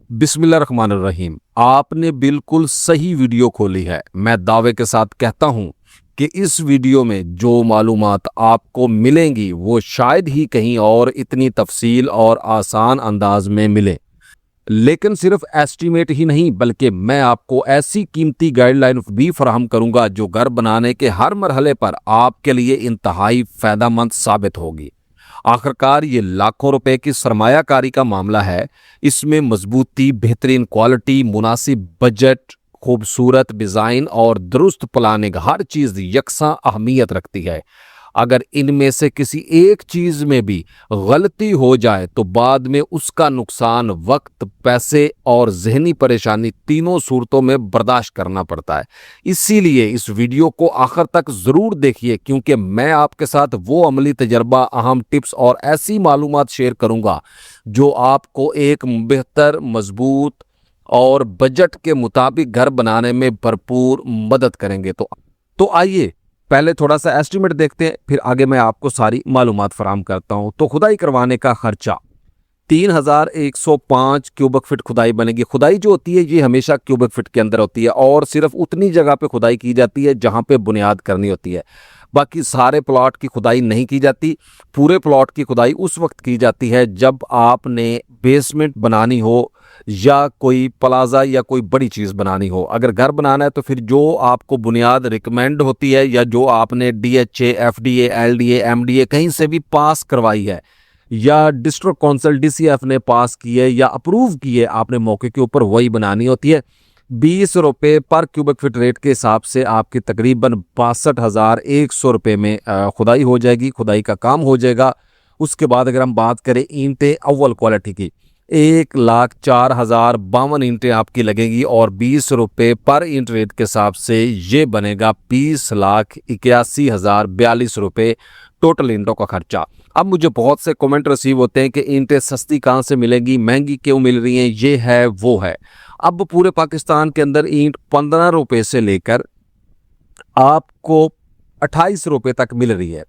बिस्मिल्लाहिर्रहमानिर्रहीम। आपने बिल्कुल सही वीडियो खोली है। मैं दावे के साथ कहता हूं कि इस वीडियो में जो मालूमात आपको मिलेंगी वो शायद ही कहीं और इतनी तफसील और आसान अंदाज में मिले। लेकिन सिर्फ एस्टीमेट ही नहीं बल्कि मैं आपको ऐसी कीमती गाइडलाइन भी फराहम करूंगा जो घर बनाने के हर मरहले पर आपके लिए इंतहाई फायदेमंद साबित होगी। आखिरकार ये लाखों रुपए की सरमायाकारी का मामला है। इसमें मजबूती, बेहतरीन क्वालिटी, मुनासिब बजट, खूबसूरत डिज़ाइन और दुरुस्त प्लानिंग हर चीज़ यकसा अहमियत रखती है। अगर इनमें से किसी एक चीज़ में भी गलती हो जाए तो बाद में उसका नुकसान वक्त, पैसे और जहनी परेशानी तीनों सूरतों में बर्दाश्त करना पड़ता है। इसीलिए इस वीडियो को आखिर तक ज़रूर देखिए क्योंकि मैं आपके साथ वो अमली तजर्बा, अहम टिप्स और ऐसी मालूमात शेयर करूंगा जो आपको एक बेहतर, मजबूत और बजट के मुताबिक घर बनाने में भरपूर मदद करेंगे। तो आइए पहले थोड़ा सा एस्टिमेट देखते हैं, फिर आगे मैं आपको सारी मालूमात फराहम करता हूं। तो खुदाई करवाने का खर्चा 3105 क्यूबिक फीट खुदाई बनेगी। खुदाई जो होती है ये हमेशा क्यूबिक फीट के अंदर होती है और सिर्फ उतनी जगह पे खुदाई की जाती है जहां पे बुनियाद करनी होती है। बाकी सारे प्लॉट की खुदाई नहीं की जाती। पूरे प्लॉट की खुदाई उस वक्त की जाती है जब आपने बेसमेंट बनानी हो या कोई प्लाजा या कोई बड़ी चीज़ बनानी हो। अगर घर बनाना है तो फिर जो आपको बुनियाद रिकमेंड होती है या जो आपने DHA, FDA, LDA, MDA कहीं से भी पास करवाई है या डिस्ट्रिक्ट काउंसिल DCF ने पास की है या अप्रूव की है, आपने मौके के ऊपर वही बनानी होती है। 20 रुपये पर क्यूबिक फीट रेट के हिसाब से आपकी तकरीबन 62,100 रुपये में खुदाई हो जाएगी, खुदाई का काम हो जाएगा। उसके बाद अगर हम बात करें ईंटें अव्वल क्वालिटी की, 1,04,052 ईंटें आपकी लगेंगी और 20 रुपये पर ईंट रेट के हिसाब से ये बनेगा 20,81,042 रुपये टोटल ईंटों का खर्चा। अब मुझे बहुत से कमेंट रिसीव होते हैं कि ईंटें सस्ती कहाँ से मिलेंगी, महंगी क्यों मिल रही हैं, ये है वो है। अब पूरे पाकिस्तान के अंदर ईंट 15 रुपये से लेकर आपको 28 रुपये तक मिल रही है।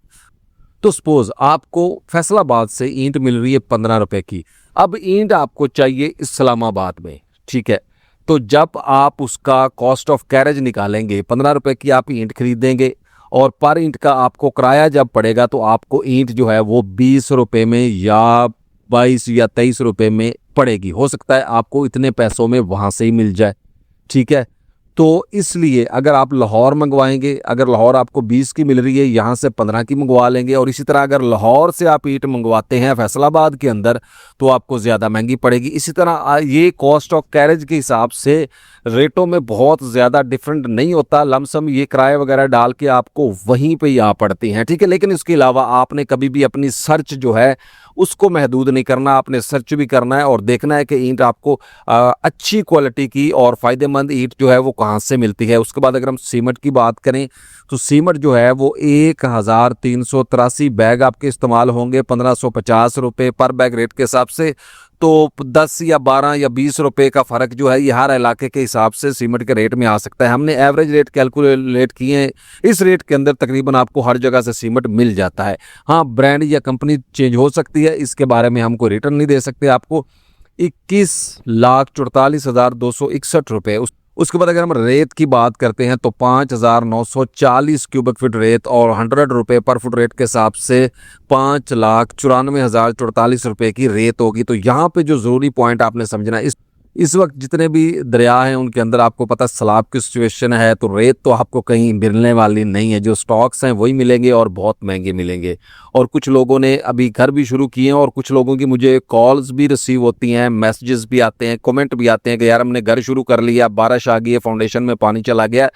तो सपोज आपको फैसलाबाद से ईंट मिल रही है 15 रुपये की। अब ईंट आपको चाहिए इस्लामाबाद में, ठीक है। तो जब आप उसका कॉस्ट ऑफ कैरेज निकालेंगे, 15 रुपये की आप ईंट खरीदेंगे और पर ईंट का आपको किराया जब पड़ेगा तो आपको ईंट जो है वो 20 रुपये में या 22 या 23 रुपये में पड़ेगी। हो सकता है आपको इतने पैसों में वहाँ से ही मिल जाए, ठीक है। तो इसलिए अगर आप लाहौर मंगवाएंगे, अगर लाहौर आपको 20 की मिल रही है, यहाँ से 15 की मंगवा लेंगे। और इसी तरह अगर लाहौर से आप ईंट मंगवाते हैं फैसलाबाद के अंदर तो आपको ज़्यादा महंगी पड़ेगी। इसी तरह ये कॉस्ट ऑफ कैरेज के हिसाब से रेटों में बहुत ज़्यादा डिफरेंट नहीं होता। लमसम ये किराए वगैरह डाल के आपको वहीं पे ही आ पड़ती हैं, ठीक है। लेकिन इसके अलावा आपने कभी भी अपनी सर्च जो है उसको महदूद नहीं करना, आपने सर्च भी करना है और देखना है कि ईंट आपको अच्छी क्वालिटी की और फ़ायदेमंद ईंट जो है वो कहाँ से मिलती है। उसके बाद अगर हम सीमेंट की बात करें तो सीमेंट जो है वो 1,383 बैग आपके इस्तेमाल होंगे 1,550 रुपये पर बैग रेट के हिसाब से। तो 10 या 12 या 20 रुपये का फ़र्क जो है ये हर इलाके के हिसाब से सीमेंट के रेट में आ सकता है। हमने एवरेज रेट कैलकुलेट किए हैं, इस रेट के अंदर तकरीबन आपको हर जगह से सीमेंट मिल जाता है। हाँ, ब्रांड या कंपनी चेंज हो सकती है, इसके बारे में हम कोई रिटर्न नहीं दे सकते आपको। 21,44,261 रुपये। उसके बाद अगर हम रेत की बात करते हैं तो 5,940 क्यूबिक फीट रेत और 100 रुपये पर फुट रेट के हिसाब से 5,94,048 रुपये की रेत होगी। तो यहाँ पे जो ज़रूरी पॉइंट आपने समझना, इस वक्त जितने भी दरिया हैं उनके अंदर आपको पता सैलाब की सिचुएशन है, तो रेत तो आपको कहीं मिलने वाली नहीं है। जो स्टॉक्स हैं वही मिलेंगे और बहुत महंगे मिलेंगे। और कुछ लोगों ने अभी घर भी शुरू किए हैं और कुछ लोगों की मुझे कॉल्स भी रिसीव होती हैं, मैसेजेस भी आते हैं, कमेंट भी आते हैं कि यार हमने घर शुरू कर लिया, बारिश आ गई है, फाउंडेशन में पानी चला गया।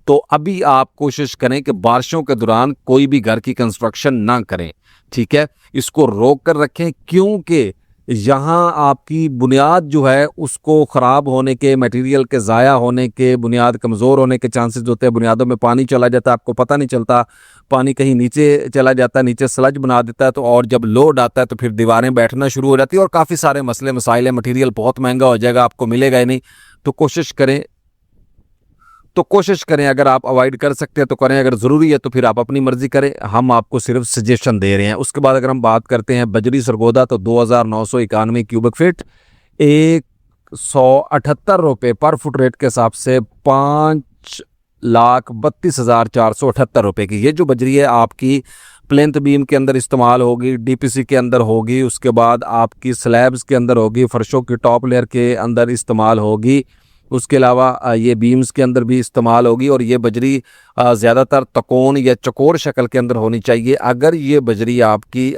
तो अभी आप कोशिश करें कि बारिशों के दौरान कोई भी घर की कंस्ट्रक्शन ना करें, ठीक है। इसको रोक कर रखें क्योंकि यहाँ आपकी बुनियाद जो है उसको ख़राब होने के, मटेरियल के ज़ाया होने के, बुनियाद कमज़ोर होने के चांसेस होते हैं। बुनियादों में पानी चला जाता है, आपको पता नहीं चलता, पानी कहीं नीचे चला जाता है, नीचे स्लज बना देता है। तो और जब लोड आता है तो फिर दीवारें बैठना शुरू हो जाती है और काफ़ी सारे मसले मसाइल हैं। मटेरियल बहुत महंगा हो जाएगा, आपको मिलेगा ही नहीं। तो कोशिश करें अगर आप अवॉइड कर सकते हैं तो करें, अगर ज़रूरी है तो फिर आप अपनी मर्ज़ी करें, हम आपको सिर्फ सजेशन दे रहे हैं। उसके बाद अगर हम बात करते हैं बजरी सरगोदा तो 2,991 क्यूबिक फीट, एक ₹1,178 पर फुट रेट के हिसाब से 5,32,478 की ये जो बजरी है आपकी प्लेंथ बीम के अंदर इस्तेमाल होगी, डीपीसी के अंदर होगी, उसके बाद आपकी स्लैब्स के अंदर होगी, फर्शों की टॉप लेयर के अंदर इस्तेमाल होगी, उसके अलावा ये बीम्स के अंदर भी इस्तेमाल होगी। और ये बजरी ज़्यादातर तकोन या चौकोर शक्ल के अंदर होनी चाहिए। अगर ये बजरी आपकी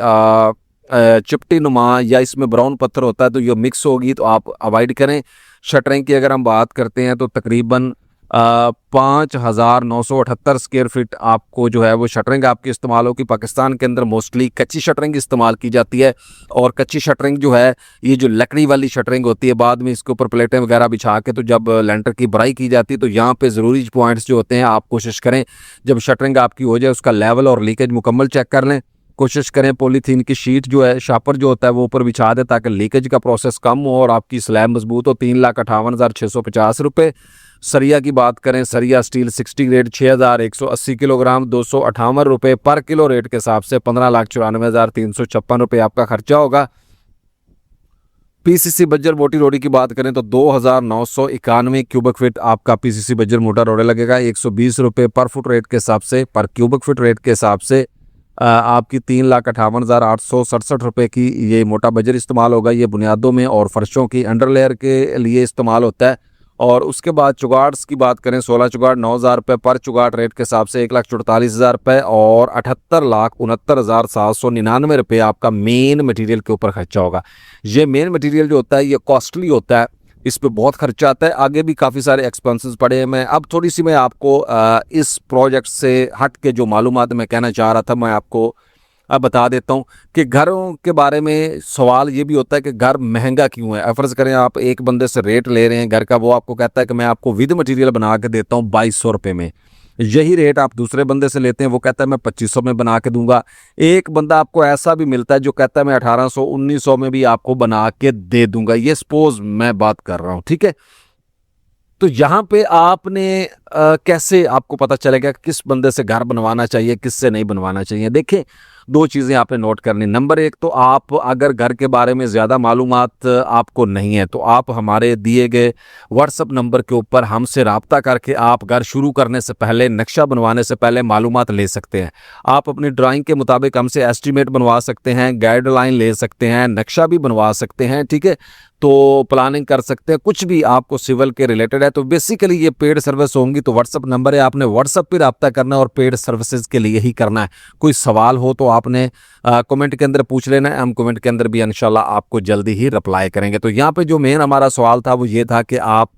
चिपटी नुमा या इसमें ब्राउन पत्थर होता है तो ये मिक्स होगी, तो आप अवॉइड करें। शटरिंग की अगर हम बात करते हैं तो तकरीबन 5,978 स्क्वायर फीट आपको जो है वो शटरिंग आपकी इस्तेमाल होगी। पाकिस्तान के अंदर मोस्टली कच्ची शटरिंग इस्तेमाल की जाती है, और कच्ची शटरिंग जो है ये जो लकड़ी वाली शटरिंग होती है, बाद में इसके ऊपर प्लेटें वगैरह बिछा के तो जब लेंटर की भराई की जाती है तो यहाँ पे ज़रूरी पॉइंट्स जो होते हैं आप कोशिश करें जब शटरिंग आपकी हो जाए उसका लेवल और लीकेज मुकम्मल चेक कर लें। कोशिश करें पॉलीथीन की शीट जो है शापर जो होता है वो ऊपर बिछा दें ताकि लीकेज का प्रोसेस कम हो और आपकी स्लैब मजबूत हो। 3,58,650 सरिया की बात करें, सरिया स्टील 60 ग्रेड 6,180 किलोग्राम ₹258 पर किलो रेट के हिसाब से 15,94,356 रुपये आपका खर्चा होगा। पीसीसी बज्जर मोटी रोडी की बात करें तो 2,991 क्यूबिक फीट आपका पीसीसी बज्जर मोटा रोडे लगेगा ₹120 पर फुट रेट के हिसाब से, पर क्यूबिक फीट रेट के हिसाब से आपकी 3,58,867 रुपये की ये मोटा बजर इस्तेमाल होगा। ये बुनियादों में और फर्शों की अंडर लेयर के लिए इस्तेमाल होता है। और उसके बाद चुगाड़्स की बात करें 16 चुगाड़ ₹9,000 पर चुगाड़ रेट के हिसाब से 1,44,000 और 78,69,799 रुपये आपका मेन मटेरियल के ऊपर खर्चा होगा। ये मेन मटेरियल जो होता है ये कॉस्टली होता है, इस पे बहुत खर्चा आता है, आगे भी काफ़ी सारे एक्सपेंसेस पड़े हैं। मैं अब थोड़ी सी मैं आपको इस प्रोजेक्ट से हट के जो मालूमात मैं कहना चाह रहा था मैं आपको अब बता देता हूँ कि घरों के बारे में सवाल ये भी होता है कि घर महंगा क्यों है। फ़र्ज़ करें आप एक बंदे से रेट ले रहे हैं घर का, वो आपको कहता है कि मैं आपको विद मटेरियल बना के देता हूँ ₹2,200 में। यही रेट आप दूसरे बंदे से लेते हैं, वो कहता है मैं 2,500 में बना के दूंगा। एक बंदा आपको ऐसा भी मिलता है जो कहता है मैं 1,800 1,900 में भी आपको बना के दे दूंगा। ये सपोज मैं बात कर रहा हूँ, ठीक है। तो यहाँ पे आपने कैसे आपको पता चलेगा किस बंदे से घर बनवाना चाहिए किससे नहीं बनवाना चाहिए। देखिए दो चीज़ें आपने नोट करनी। नंबर एक तो आप अगर घर के बारे में ज़्यादा मालूमात आपको नहीं है तो आप हमारे दिए गए व्हाट्सएप नंबर के ऊपर हमसे रब्ता करके आप घर शुरू करने से पहले नक्शा बनवाने से पहले मालूमात ले सकते हैं। आप अपनी ड्राइंग के मुताबिक हमसे एस्टीमेट बनवा सकते हैं, गाइडलाइन ले सकते हैं, नक्शा भी बनवा सकते हैं, ठीक है। तो प्लानिंग कर सकते हैं, कुछ भी आपको सिविल के रिलेटेड है तो बेसिकली ये पेड सर्विस होंगी। तो व्हाट्सअप नंबर है, आपने व्हाट्सअप पे रब्ता करना है और पेड सर्विसेज के लिए ही करना है। कोई सवाल हो तो आपने कमेंट के अंदर पूछ लेना है, हम कमेंट के अंदर भी इंशाल्लाह आपको जल्दी ही रिप्लाई करेंगे। तो यहाँ पे जो मेन हमारा सवाल था वो ये था कि आप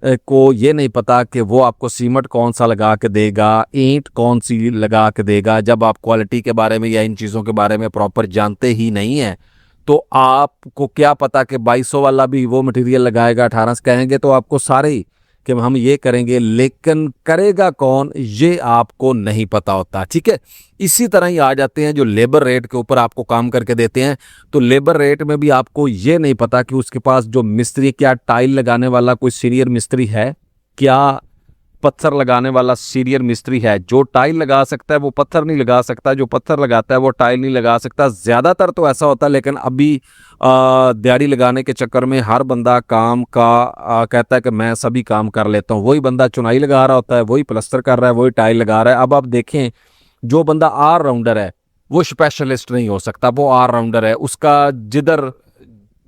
को ये नहीं पता कि वो आपको सीमेंट कौन सा लगा के देगा, ईंट कौन सी लगा के देगा। जब आप क्वालिटी के बारे में या इन चीज़ों के बारे में प्रॉपर जानते ही नहीं हैं तो आपको क्या पता कि 2,200 वाला भी वो मटेरियल लगाएगा, 1800 कहेंगे तो आपको सारे ही कि हम ये करेंगे, लेकिन करेगा कौन ये आपको नहीं पता होता, ठीक है। इसी तरह ही आ जाते हैं जो लेबर रेट के ऊपर आपको काम करके देते हैं। तो लेबर रेट में भी आपको ये नहीं पता कि उसके पास जो मिस्त्री क्या टाइल लगाने वाला कोई सीनियर मिस्त्री है, क्या पत्थर लगाने वाला सीनियर मिस्त्री है। जो टाइल लगा सकता है वो पत्थर नहीं लगा सकता, जो पत्थर लगाता है वो टाइल नहीं लगा सकता। ज़्यादातर तो ऐसा होता है, लेकिन अभी दिहाड़ी लगाने के चक्कर में हर बंदा काम का कहता है कि मैं सभी काम कर लेता हूँ। वही बंदा चुनाई लगा रहा होता है, वही प्लस्तर कर रहा है, वही टाइल लगा रहा है। अब आप देखें जो बंदा ऑल राउंडर है वो स्पेशलिस्ट नहीं हो सकता, वो ऑल राउंडर है। उसका जिधर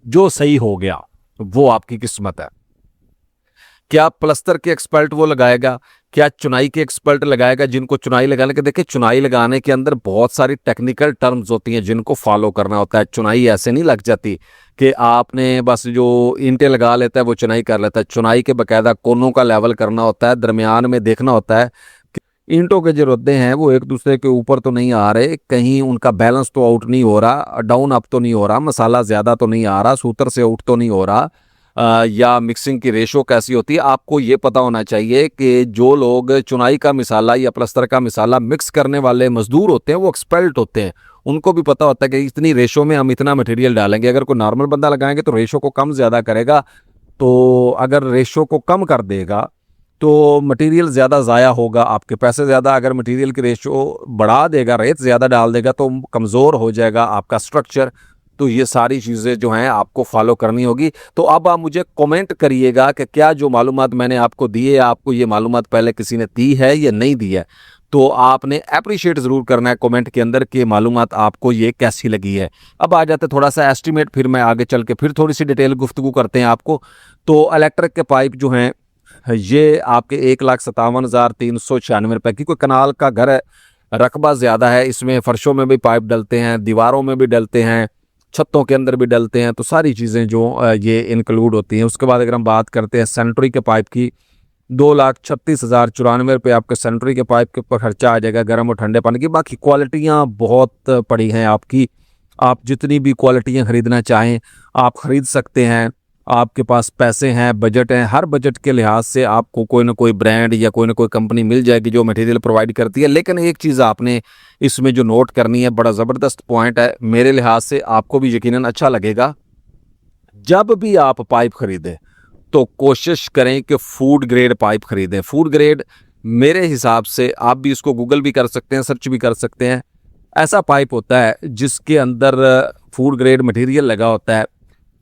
जो सही हो गया वो आपकी किस्मत है। क्या प्लस्तर के एक्सपर्ट वो लगाएगा, क्या चुनाई के एक्सपर्ट लगाएगा जिनको चुनाई लगाने के। देखिए चुनाई लगाने के अंदर बहुत सारी टेक्निकल टर्म्स होती हैं जिनको फॉलो करना होता है। चुनाई ऐसे नहीं लग जाती कि आपने बस जो ईंटें लगा लेता है वो चुनाई कर लेता है। चुनाई के बाकायदा कोनों का लेवल करना होता है, दरमियान में देखना होता है कि ईंटों के जो रद्दे हैं वो एक दूसरे के ऊपर तो नहीं आ रहे, कहीं उनका बैलेंस तो आउट नहीं हो रहा, डाउन अप तो नहीं हो रहा, मसाला ज़्यादा तो नहीं आ रहा, सूतर से आउट तो नहीं हो रहा, या मिक्सिंग की रेशो कैसी होती है। आपको ये पता होना चाहिए कि जो लोग चुनाई का मिसाला या प्लस्तर का मिसाला मिक्स करने वाले मजदूर होते हैं वो एक्सपर्ट होते हैं। उनको भी पता होता है कि इतनी रेशो में हम इतना मटेरियल डालेंगे। अगर कोई नॉर्मल बंदा लगाएंगे तो रेशो को कम ज़्यादा करेगा, तो अगर रेशो को कम कर देगा तो मटेरियल ज़्यादा ज़ाया होगा, आपके पैसे ज़्यादा। अगर मटेरियल की रेशो बढ़ा देगा, रेत ज़्यादा डाल देगा तो कमज़ोर हो जाएगा आपका स्ट्रक्चर। तो ये सारी चीज़ें जो हैं आपको फॉलो करनी होगी। तो अब आप मुझे कमेंट करिएगा कि क्या जो मालूमात मैंने आपको दी है, आपको ये मालूमात पहले किसी ने दी है या नहीं दी है। तो आपने अप्रिशिएट ज़रूर करना है कमेंट के अंदर कि मालूमात आपको ये कैसी लगी है। अब आ जाते थोड़ा सा एस्टीमेट, फिर मैं आगे चल के फिर थोड़ी सी डिटेल गुफ्तगू करते हैं आपको। तो इलेक्ट्रिक के पाइप जो हैं ये आपके 1,57,396 रुपये की। कोई कनाल का घर है, रकबा ज़्यादा है, इसमें फ़र्शों में भी पाइप डलते हैं, दीवारों में भी डलते हैं, छतों के अंदर भी डलते हैं, तो सारी चीज़ें जो ये इंक्लूड होती हैं। उसके बाद अगर हम बात करते हैं सैनिटरी के पाइप की, 2,36,094 रुपये आपके सैनिटरी के पाइप के ऊपर खर्चा आ जाएगा, गर्म और ठंडे पानी की। बाकी क्वालिटियाँ बहुत पड़ी हैं आपकी, आप जितनी भी क्वालिटियाँ ख़रीदना चाहें आप ख़रीद सकते हैं। आपके पास पैसे हैं, बजट है, हर बजट के लिहाज से आपको कोई ना कोई ब्रांड या कोई ना कोई कंपनी मिल जाएगी जो मटेरियल प्रोवाइड करती है। लेकिन एक चीज़ आपने इसमें जो नोट करनी है, बड़ा ज़बरदस्त पॉइंट है, मेरे लिहाज से आपको भी यकीनन अच्छा लगेगा। जब भी आप पाइप खरीदें तो कोशिश करें कि फूड ग्रेड पाइप खरीदें। फूड ग्रेड मेरे हिसाब से, आप भी इसको गूगल भी कर सकते हैं, सर्च भी कर सकते हैं, ऐसा पाइप होता है जिसके अंदर फूड ग्रेड मटेरियल लगा होता है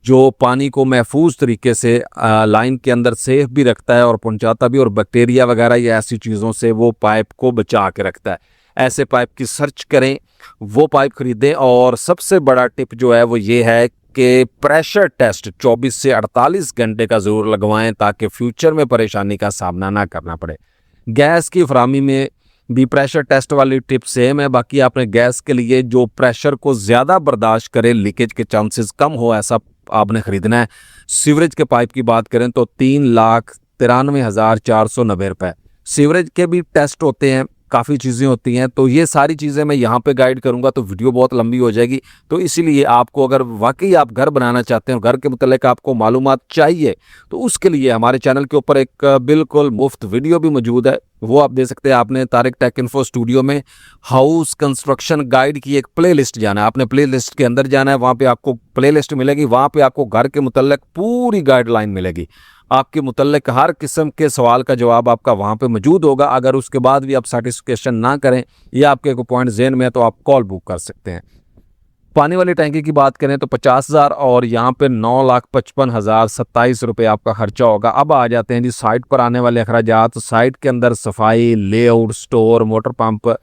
जो पानी को महफूज तरीके से लाइन के अंदर सेफ भी रखता है और पहुंचाता भी, और बैक्टीरिया वगैरह या ऐसी चीज़ों से वो पाइप को बचा के रखता है। ऐसे पाइप की सर्च करें, वो पाइप खरीदें। और सबसे बड़ा टिप जो है वो ये है कि प्रेशर टेस्ट 24 से 48 घंटे का ज़रूर लगवाएं ताकि फ्यूचर में परेशानी का सामना ना करना पड़े। गैस की फरामी में भी प्रेशर टेस्ट वाली टिप सेम है। बाकी आपने गैस के लिए जो प्रेशर को ज़्यादा बर्दाश्त करे, लीकेज के चांसेस कम हो, ऐसा आपने ख़रीदना है। सीवरेज के पाइप की बात करें तो 3,93,490 रुपये। सीवरेज के भी टेस्ट होते हैं, काफ़ी चीज़ें होती हैं, तो ये सारी चीज़ें मैं यहाँ पे गाइड करूँगा तो वीडियो बहुत लंबी हो जाएगी। तो इसीलिए आपको, अगर वाकई आप घर बनाना चाहते हैं और घर के मुतल्लिक़ आपको मालूमात चाहिए, तो उसके लिए हमारे चैनल के ऊपर एक बिल्कुल मुफ्त वीडियो भी मौजूद है, वो आप दे सकते हैं। आपने तारिक टेक इन्फो स्टूडियो में हाउस कंस्ट्रक्शन गाइड की एक प्लेलिस्ट जाना है, आपने प्लेलिस्ट के अंदर जाना है, वहाँ पे आपको प्लेलिस्ट मिलेगी, वहाँ पे आपको घर के मुतल्लिक़ पूरी गाइडलाइन मिलेगी। आपके मुतल्लिक़ हर किस्म के सवाल का जवाब आपका वहाँ पे मौजूद होगा। अगर उसके बाद भी आप सेटिस्फिकेशन ना करें या आपके कोई पॉइंट ज़हन में है तो आप कॉल बुक कर सकते हैं। पानी वाली टैंकी की बात करें तो 50,000 और यहाँ पे 9,55,027 रुपये आपका खर्चा होगा। अब आ जाते हैं जी साइट पर आने वाले अखराजात। साइट के अंदर सफाई, लेआउट, स्टोर, मोटर पंप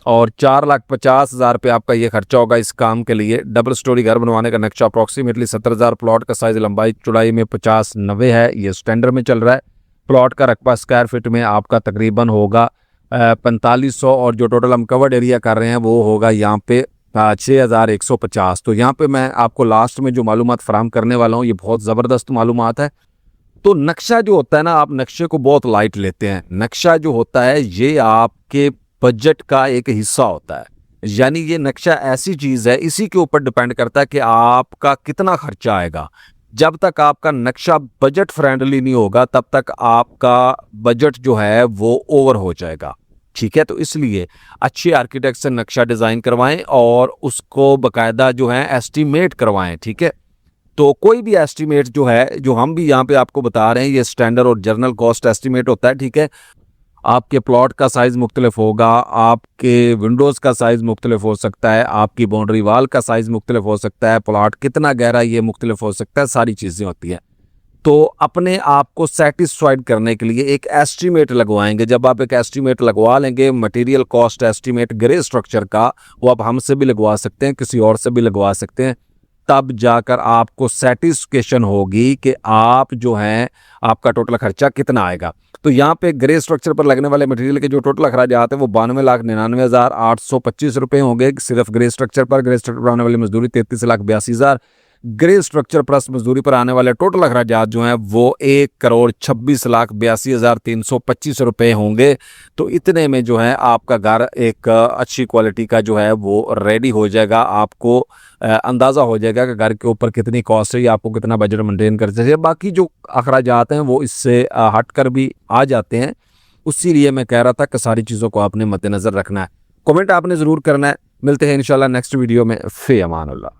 और 4,50,000 रुपये आपका ये खर्चा होगा इस काम के लिए। डबल स्टोरी घर बनवाने का नक्शा अप्रॉक्सीमेटली 70,000, प्लॉट का साइज़ लंबाई चौड़ाई में 50-90 है, ये स्टैंडर्ड में चल रहा है। प्लॉट का रकबा स्क्वायर फीट में आपका तकरीबन होगा 4500, और जो टोटल हम कवर्ड एरिया कर रहे हैं वो होगा यहाँ पे 6,150। तो यहाँ पे मैं आपको लास्ट में जो मालूमात फराहम करने वाला हूँ ये बहुत ज़बरदस्त मालूमात है। तो नक्शा जो होता है ना, आप नक्शे को बहुत लाइट लेते हैं। नक्शा जो होता है ये आपके बजट का एक हिस्सा होता है, यानी ये नक्शा ऐसी चीज़ है, इसी के ऊपर डिपेंड करता है कि आपका कितना खर्चा आएगा। जब तक आपका नक्शा बजट फ्रेंडली नहीं होगा तब तक आपका बजट जो है वो ओवर हो जाएगा, ठीक है। तो इसलिए अच्छे आर्किटेक्ट से नक्शा डिज़ाइन करवाएं और उसको बाकायदा जो है एस्टीमेट करवाएं, ठीक है। तो कोई भी एस्टीमेट जो है, जो हम भी यहाँ पे आपको बता रहे हैं, ये स्टैंडर्ड और जर्नल कॉस्ट एस्टीमेट होता है, ठीक है। आपके प्लॉट का साइज़ मुख्तलिफ होगा, आपके विंडोज़ का साइज़ मुख्तलिफ हो सकता है, आपकी बाउंड्री वाल का साइज़ मुख्तलिफ हो सकता है, प्लॉट कितना गहरा ये मुख्तलिफ हो सकता है, सारी चीज़ें होती हैं। तो अपने आप को सेटिस्फाइड करने के लिए एक एस्टीमेट लगवाएंगे। जब आप एक एस्टीमेट लगवा लेंगे, material cost estimate grey structure का, वो आप हमसे भी लगवा सकते हैं, किसी और से भी लगवा सकते हैं, तब जाकर आपको सेटिस्फिकेशन होगी कि आप जो हैं आपका टोटल खर्चा कितना आएगा। तो यहाँ पे ग्रे स्ट्रक्चर पर लगने वाले मटेरियल के जो टोटल अखराजात हैं वो 92,99,825 रुपये होंगे सिर्फ ग्रे स्ट्रक्चर पर। ग्रे स्ट्रक्चर पर आने वाली मजदूरी 33,82,000। ग्रे स्ट्रक्चर प्लस मजदूरी पर आने वाले टोटल अखराजात जो हैं वो 1,26,82,325 रुपये होंगे। तो इतने में जो है आपका घर एक अच्छी क्वालिटी का जो है वो रेडी हो जाएगा। आपको अंदाज़ा हो जाएगा कि घर के ऊपर कितनी कॉस्ट है या आपको कितना बजट मेंटेन करना चाहिए। बाकी जो अखराजात हैं वो इससे हट कर भी आ जाते हैं, उसी लिए मैं कह रहा था कि सारी चीज़ों को आपने मद्देनज़र रखना है। कमेंट आपने ज़रूर करना है। मिलते हैं इंशाल्लाह नेक्स्ट वीडियो में। फ़ी अमान अल्लाह।